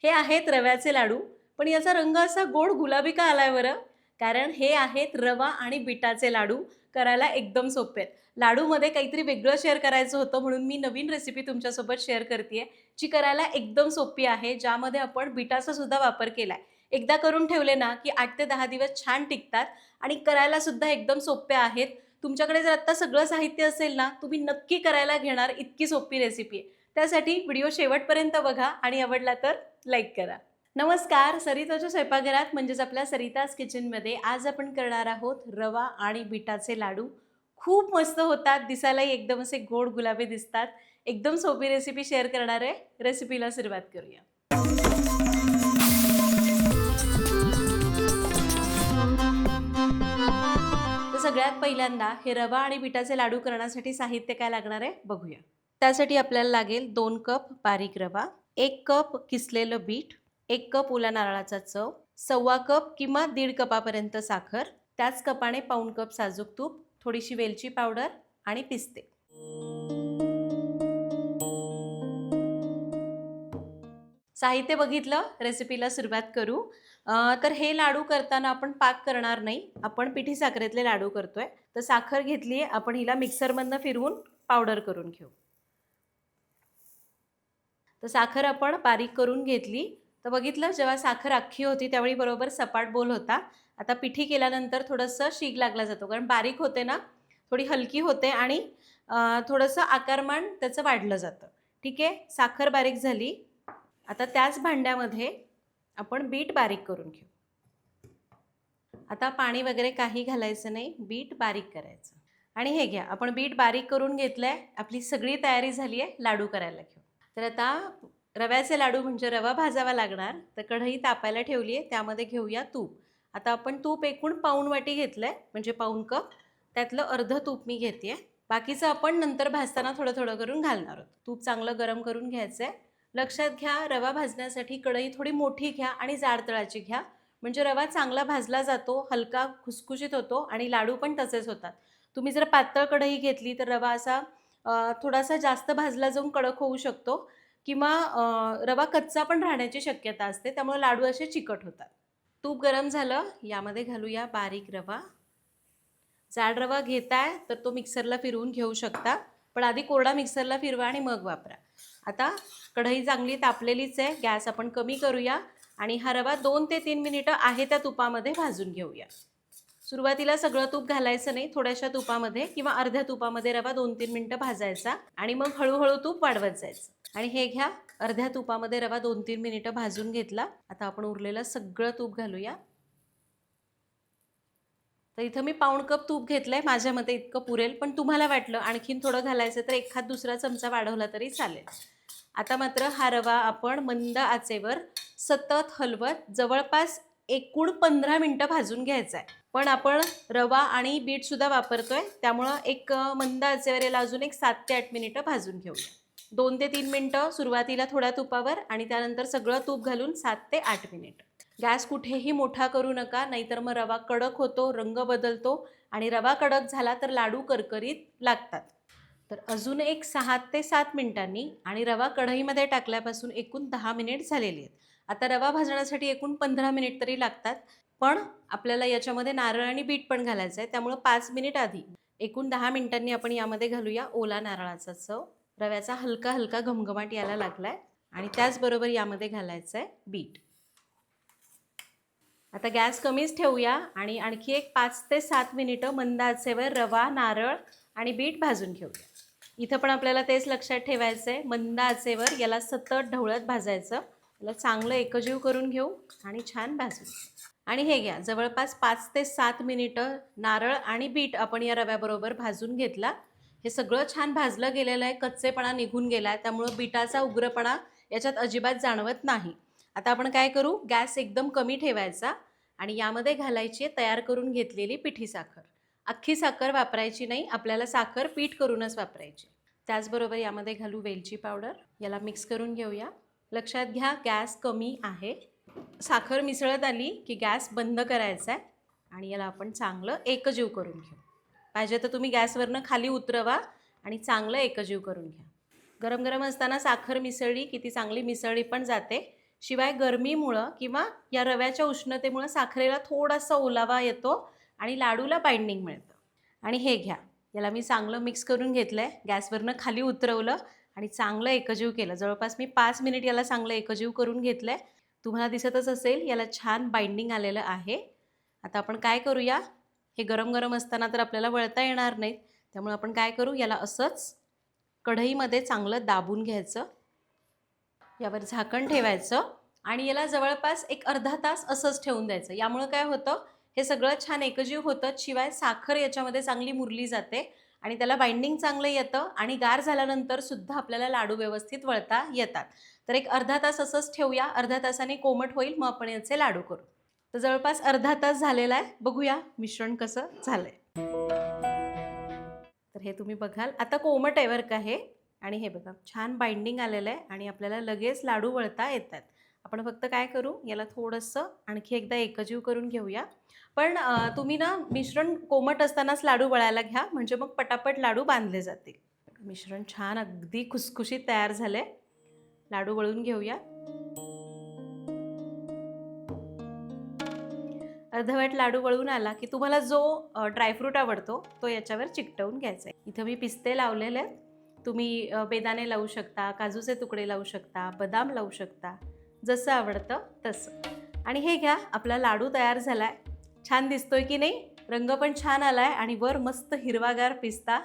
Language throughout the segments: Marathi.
हे आहेत रव्याचे लाडू, पण याचा रंग असा गोड गुलाबी का आलाय बरं? कारण हे आहेत रवा आणि बीटाचे लाडू. करायला एकदम सोपे आहेत. लाडूमध्ये काहीतरी वेगळं शेअर करायचं होतं म्हणून मी नवीन रेसिपी तुमच्यासोबत शेअर करतेय, जी करायला एकदम सोपी आहे, ज्यामध्ये आपण बीटाचा सुद्धा वापर केलाय. एकदा करून ठेवले ना, की 8 ते 10 दिवस छान टिकतात आणि करायला सुद्धा एकदम सोपे आहेत. तुमच्याकडे जर आता सगळं साहित्य असेल ना, तुम्ही नक्की करायला घेणार इतकी सोपी रेसिपी आहे. त्यासाठी व्हिडिओ शेवटपर्यंत बघा आणि आवडला तर लाईक करा. नमस्कार, सरिताच्या स्वयंपाकघरात म्हणजेच आपल्या सरिताज किचनमध्ये आज आपण करणार आहोत रवा आणि बीटाचे लाडू. खूप मस्त होतात, दिसायलाही एकदम असे गोड गुलाबी दिसतात. एकदम सोपी रेसिपी शेअर करणार आहे. रेसिपीला सुरुवात करूया. तर सगळ्यात पहिल्यांदा हे रवा आणि बीटाचे लाडू करण्यासाठी साहित्य काय लागणार आहे बघूया. त्यासाठी आपल्याला लागेल 2 कप बारीक रवा, 1 कप किसलेलं बीट, 1 कप ओला नारळाचा चव, 1.25 कप किंवा 1.5 कपापर्यंत साखर, त्याच कपाने पाऊण कप साजूक तूप, थोडीशी वेलची पावडर आणि पिस्ते. साहित्य बघितलं, रेसिपीला सुरुवात करू. तर हे लाडू करताना आपण पाक करणार नाही, आपण पिठी साखरेतले लाडू करतोय. तर साखर घेतली आहे, आपण हिला मिक्सरमधनं फिरवून पावडर करून घेऊ. तर साखर आपण बारीक करून घेतली. तर बघितलं, जेव्हा साखर अख्खी होती त्यावेळी बरोबर सपाट बोल होता. आता पिठी केल्यानंतर थोडंसं शीग लागला जातो, कारण बारीक होते ना, थोडी हलकी होते आणि थोडंसं आकारमान त्याचं वाढलं जातं. ठीक आहे, साखर बारीक झाली. आता त्याच भांड्यामध्ये आपण बीट बारीक करून घेऊ. आता पाणी वगैरे काही घालायचं नाही, बीट बारीक करायचं. आणि हे घ्या, आपण बीट बारीक करून घेतलंय. आपली सगळी तयारी झाली आहे लाडू करायला घेऊ. तर आता रव्याचे लाडू म्हणजे रवा भाजावा लागणार. तर कढई तापायला ठेवली आहे, त्यामध्ये घेऊया तूप. आता आपण तूप एकूण पाऊण वाटी घेतलंय, म्हणजे पाऊण कप. त्यातलं अर्ध तूप मी घेते. बाकीचं आपण नंतर भाजताना थोडं थोडं करून घालणार आहोत. तूप चांगलं गरम करून घ्यायचं आहे. लक्षात घ्या, रवा भाजण्यासाठी कढई थोडी मोठी घ्या आणि जाड तळाची घ्या, म्हणजे रवा चांगला भाजला जातो, हलका खुसखुशीत होतो आणि लाडू पण तसेच होतात. तुम्ही जर पातळ कढई घेतली तर रवा असा थोडासा जास्त भाजला जाऊन कडक होऊ शकतो किंवा रवा कच्चा पण राहण्याची शक्यता असते, त्यामुळे लाडू असे चिकट होतात. तूप गरम झालं, यामध्ये घालूया बारीक रवा. जाड रवा घेताय तर तो मिक्सरला फिरवून घेऊ शकता, पण आधी कोरडा मिक्सरला फिरवा आणि मग वापरा. आता कढई चांगली तापलेलीच आहे, गॅस आपण कमी करूया आणि हा रवा 2 ते 3 मिनिटं आहे त्या तुपामध्ये भाजून घेऊया. सुरुवातीला सगळं तूप घालायचं नाही, थोड्याशा तुपामध्ये किंवा अर्ध्या तुपामध्ये रवा 2-3 मिनिटं भाजायचा आणि मग हळूहळू तूप वाढवत जायचं. आणि हे घ्या, अर्ध्या तुपामध्ये रवा 2-3 मिनिटं भाजून घेतला. आता आपण उरलेलं सगळं तूप घालूया. तर इथं मी पाऊण कप तूप घेतलंय, माझ्या मते इतकं पुरेल, पण तुम्हाला वाटलं आणखीन थोडं घालायचं तर एखाद दुसरा चमचा वाढवला तरी चालेल. आता मात्र हा रवा आपण मंद आचेवर सतत हलवत जवळपास एकूण 15 मिनिटं भाजून घ्यायचा आहे. पण आपण रवा आणि बीट सुद्धा वापरतोय, त्यामुळं एक मंद आचेवर याला अजून एक 7 ते 8 मिनिटं भाजून घेऊया. 2 ते 3 मिनिटं सुरुवातीला थोड्या तुपावर आणि त्यानंतर सगळं तूप घालून 7 ते 8 मिनिट. गॅस कुठेही मोठा करू नका, नाहीतर मग रवा कडक होतो, रंग बदलतो आणि रवा कडक झाला तर लाडू करकरीत लागतात. तर अजून एक 6 ते 7 मिनिटांनी आणि रवा कढईमध्ये टाकल्यापासून एकूण 10 मिनिट झालेली आहेत. आता रवा भाजण्यासाठी एकूण 15 मिनिट तरी लागतात, पण आपल्याला याच्यामध्ये नारळ आणि बीट पण घालायचं आहे, त्यामुळं 5 मिनिट आधी एकूण 10 मिनिटांनी आपण यामध्ये घालूया ओला नारळाचा चव. रव्याचा हलका हलका घमघमाट यायला लागलाय आणि त्याचबरोबर यामध्ये घालायचं आहे बीट. आता गॅस कमीच ठेवूया आणि आणखी एक 5 ते 7 मिनिटं मंद आचेवर रवा, नारळ आणि बीट भाजून घेऊया. इथं पण आपल्याला तेच लक्षात ठेवायचं आहे, मंद आचेवर याला सतत ढवळत भाजायचं. याला चांगलं एकजीव करून घेऊ आणि छान भाजू. आणि हे घ्या, जवळपास 5 ते 7 मिनिटं नारळ आणि बीट आपण या रव्याबरोबर भाजून घेतला. हे सगळं छान भाजलं गेलेलं आहे, कच्चेपणा निघून गेला आहे, त्यामुळं बीटाचा उग्रपणा याच्यात अजिबात जाणवत नाही. आता आपण काय करू, गॅस एकदम कमी ठेवायचा आणि यामध्ये घालायची तयार करून घेतलेली पिठी साखर. अख्खी साखर वापरायची नाही, आपल्याला साखर पीठ करूनच वापरायची. त्याचबरोबर यामध्ये घालू वेलची पावडर. याला मिक्स करून घेऊया. लक्षात घ्या, गॅस कमी आहे. साखर मिसळत आली की गॅस बंद करायचा आहे आणि याला आपण चांगलं एकजीव करून घेऊ. पाहिजे तर तुम्ही गॅसवरनं खाली उतरवा आणि चांगलं एकजीव करून घ्या. गरम गरम असताना साखर मिसळली की ती चांगली मिसळली पण जाते. शिवाय गरमीमुळं किंवा या रव्याच्या उष्णतेमुळं साखरेला थोडासा ओलावा येतो आणि लाडूला बाइंडिंग मिळतं. आणि हे घ्या, याला मी चांगलं मिक्स करून घेतलंय. गॅसवरनं खाली उतरवलं आणि चांगलं एकजीव केलं. जवळपास मी 5 मिनिट याला चांगलं एकजीव करून घेतलंय. तुम्हाला दिसतच असेल याला छान बाइंडिंग आलेलं आहे. आता आपण काय करूया, हे गरम-गरम असताना तर आपल्याला वळता येणार नाहीत. त्यामुळे आपण काय करू, याला असंच कढईमध्ये चांगलं दाबून घ्यायचं. यावर झाकण ठेवायचं आणि याला जवळपास एक अर्धा तास असंच ठेवून द्यायचं. यामुळं काय होतं, हे सगळं छान एकजीव होतं. शिवाय साखर याच्यामध्ये चांगली मुरली जाते आणि त्याला बाइंडिंग चांगलं येतं आणि गार झाल्यानंतर सुद्धा आपल्याला लाडू व्यवस्थित वळता येतात. तर एक अर्धा तास असंच ठेवूया. अर्ध्या तासाने कोमट होईल, मग आपण याचे लाडू करू. तर जवळपास अर्धा तास झालेला आहे. बघूया मिश्रण कसं झालंय. तर हे तुम्ही बघाल. आता कोमट आहे बरं का हे. आणि हे बघा छान बाइंडिंग आलेलं आहे आणि आपल्याला लगेच लाडू वळता येतात. आपण फक्त काय करू, याला थोडंसं आणखी एकदा एकजीव करून घेऊया. पण तुम्ही ना मिश्रण कोमट असतानाच लाडू वळायला घ्या, म्हणजे मग पटापट लाडू बांधले जातील. मिश्रण छान अगदी खुसखुशीत तयार झाले. लाडू वळून घेऊया. अर्धवट लाडू वळून आला की तुम्हाला जो ड्रायफ्रूट आवडतो तो याच्यावर चिकटवून घ्यायचा आहे. इथं मी पिस्ते लावलेले आहेत. तुम्ही बेदाणे लावू शकता, काजूचे तुकडे लावू शकता, बदाम लावू शकता, जसं आवडतं तसं. आणि हे घ्या, आपला लाडू तयार झाला आहे. छान दिसतोय की नाही? रंग पण छान आला आहे आणि वर मस्त हिरवागार पिस्ता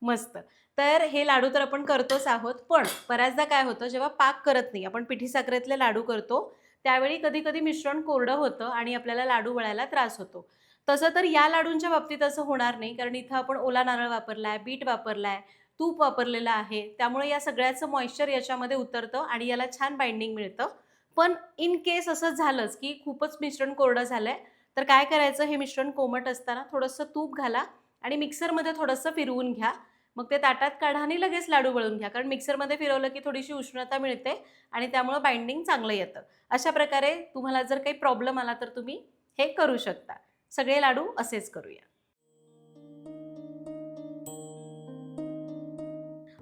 मस्त. तर हे लाडू तर आपण करतोच आहोत, पण बऱ्याचदा काय होतं, जेव्हा पाक करत नाही, आपण पिठी साखरेतले लाडू करतो, त्यावेळी कधी-कधी मिश्रण कोरडं होतं आणि आपल्याला लाडू वळायला त्रास होतो. तसं तर या लाडूंच्या बाबतीत असं होणार नाही, कारण इथं आपण ओला नारळ वापरलाय, बीट वापरलाय, तूप वापरलेलं आहे. त्यामुळे या सगळ्याचं मॉइश्चर याच्यामध्ये उतरतं आणि याला छान बाइंडिंग मिळतं. पण इन केस असं झालंच, की खूपच मिश्रण कोरडं झालंय, तर काय करायचं, हे मिश्रण कोमट असताना थोडंसं तूप घाला आणि मिक्सरमध्ये थोडंसं फिरवून घ्या. मग ते ताटात काढा आणि लगेच लाडू वळून घ्या. कारण मिक्सरमध्ये फिरवलं की थोडीशी उष्णता मिळते आणि त्यामुळं बाइंडिंग चांगलं येतं. अशा प्रकारे तुम्हाला जर काही प्रॉब्लेम आला तर तुम्ही हे करू शकता. सगळे लाडू असेच करूया.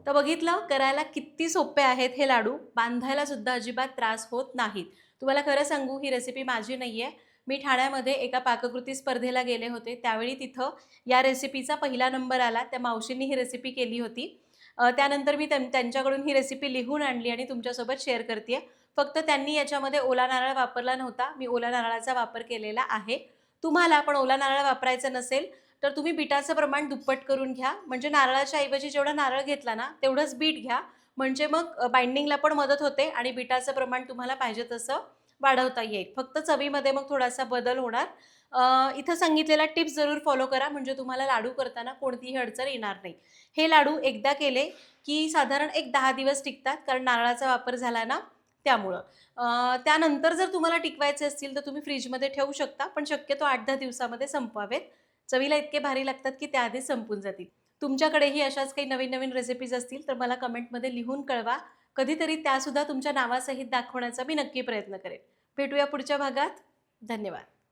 तर बघितलं, करायला किती सोपे आहेत हे लाडू. बांधायला सुद्धा अजिबात त्रास होत नाहीत. तुम्हाला खरं सांगू, ही रेसिपी माझी नाहीये. मी ठाण्यामध्ये एका पाककृती स्पर्धेला गेले होते. त्यावेळी तिथं या रेसिपीचा पहिला नंबर आला. त्या मावशींनी ही रेसिपी केली होती. त्यानंतर मी त्यांच्याकडून ही रेसिपी लिहून आणली आणि तुमच्यासोबत शेअर करतेय. फक्त त्यांनी याच्यामध्ये ओला नारळ वापरला नव्हता. मी ओला नारळाचा वापर केलेला आहे. तुम्हाला पण ओला नारळ वापरायचा नसेल तर तुम्ही बीटाचं प्रमाण दुप्पट करून घ्या. म्हणजे नारळाच्या ऐवजी जेवढा नारळ घेतला ना, तेवढंच बीट घ्या. म्हणजे मग बाइंडिंगला पण मदत होते आणि बीटाचं प्रमाण तुम्हाला पाहिजे तसं वाढवता येईल. फक्त चवीमध्ये मग थोडासा बदल होणार. इथं सांगितलेल्या टिप्स जरूर फॉलो करा, म्हणजे तुम्हाला लाडू करताना कोणतीही अडचण येणार नाही. हे लाडू एकदा केले की साधारण एक 10 दिवस टिकतात, कारण नारळाचा वापर झाला ना त्यामुळं. त्यानंतर जर तुम्हाला टिकवायचे असतील तर तुम्ही फ्रीजमध्ये ठेवू शकता, पण शक्यतो 8-10 दिवसामध्ये संपवावेत. चवीला इतके भारी लागतात की त्याआधीच संपून जातील. तुमच्याकडेही अशाच काही नवीन-नवीन रेसिपीज असतील तर मला कमेंटमध्ये लिहून कळवा. कधीतरी त्यासुद्धा तुमच्या नावासहित दाखवण्याचा मी नक्की प्रयत्न करेन. भेटूया पुढच्या भागात. धन्यवाद.